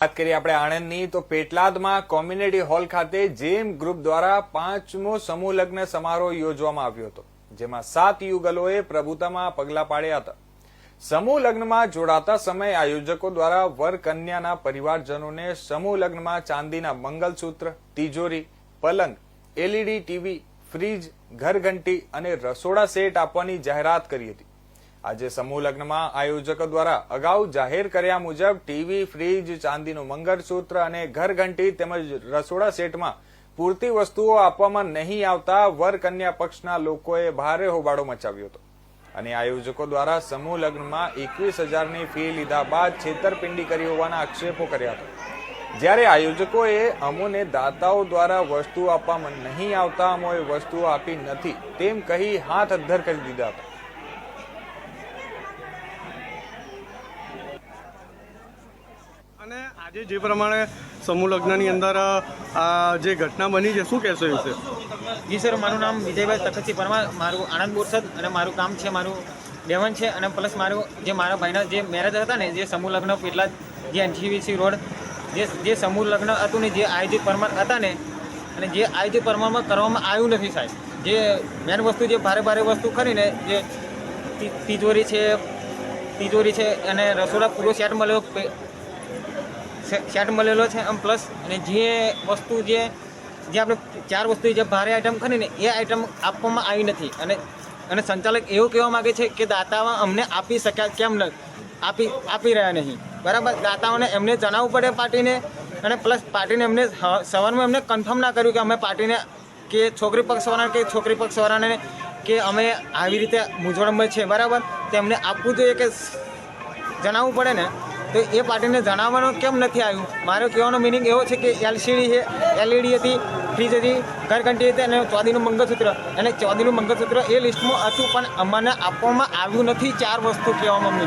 વાત કરીએ આપણે આણંદની તો પેટલાદમાં કોમ્યુનિટી હોલ ખાતે જેમ ગ્રુપ દ્વારા 5મો સમૂહ લગ્ન સમારોહ યોજવામાં આવ્યો હતો, જેમાં 7 યુગલોએ પ્રભુતામાં પગલા પાડ્યા હતા। સમૂહ લગ્નમાં જોડાતા સમયે આયોજકો દ્વારા વર કન્યાના પરિવારજનોને સમૂહ લગ્નમાં ચાંદીના મંગલસૂત્ર, તિજોરી, પલંગ, એલઈડી ટીવી, ફ્રીજ, ઘરઘંટી અને રસોડા સેટ આપવાની જાહેરાત કરી હતી। આજે સમૂહ લગ્નમાં આયોજકો દ્વારા અગાઉ જાહેર કર્યા મુજબ ટીવી, ફ્રીજ, ચાંદીનું મંગળસૂત્ર અને ઘરઘંટી તેમજ રસોડા સેટમાં પૂરતી વસ્તુઓ આપવામાં નહીં આવતા વર કન્યા પક્ષના લોકોએ ભારે હોબાળો મચાવ્યો હતો અને આયોજકો દ્વારા સમૂહ લગ્નમાં 21,000ની ફી લીધા બાદ છેતરપિંડી કરી હોવાના આક્ષેપો કર્યા હતા। જ્યારે આયોજકોએ અમોને દાતાઓ દ્વારા વસ્તુઓ આપવામાં નહીં આવતા અમોએ વસ્તુઓ આપી નથી તેમ કહી હાથ અદ્ધર કરી દીધા હતા। અને આજે જે પ્રમાણે સમૂહ લગ્નની અંદર જે ઘટના બની છે, શું કહેશો એ વિશે? જી સર, મારું નામ વિજયભાઈ તખતસિંહ પરમાર, મારું આણંદ બોરસદ અને મારું કામ છે, મારું દેવન છે અને પ્લસ મારું જે મારા ભાઈના જે મેરેજ હતા ને, જે સમૂહ લગ્ન પેટલાદ જે NCVC રોડ જે સમૂહ લગ્ન હતું ને, જે આયોજિત પરમાર હતા ને, અને જે આયોજિત પરમારમાં કરવામાં આવ્યું નથી સાહેબ। જે મેન વસ્તુ જે ભારે વસ્તુ ખરીને જે તિજોરી છે અને રસોડા પૂરો સેટ મળેલો છે એમ પ્લસ અને જે વસ્તુ જે આપણે 4 વસ્તુ જે ભારે આઈટમ ખરીને એ આઈટમ આપવામાં આવી નથી અને સંચાલક એવું કહેવા માગે છે કે દાતાઓ અમને આપી શક્યા કેમ આપી રહ્યા નહીં, બરાબર। દાતાઓને એમને જણાવવું પડે પાર્ટીને, અને પ્લસ પાર્ટીને એમને સવારમાં એમને કન્ફર્મ ના કર્યું કે અમે પાર્ટીને કે છોકરી પક્ષવાળાને કે અમે આવી રીતે મૂંઝવણમાં છે, બરાબર। તેમને આપવું જોઈએ કે જણાવવું પડે ને, તો એ પાર્ટીને જણાવવાનું કેમ નથી આવ્યું? મારો કહેવાનો મિનિંગ એવો છે કે એલસીડી છે, એલઈડી હતી, ફ્રીજ હતી, ઘરઘંટી હતી અને ચાંદીનું મંગળસૂત્ર, અને ચાંદીનું મંગળસૂત્ર એ લિસ્ટમાં હતું પણ અમને આપવામાં આવ્યું નથી। 4 વસ્તુ કહેવામાં મિનિંગ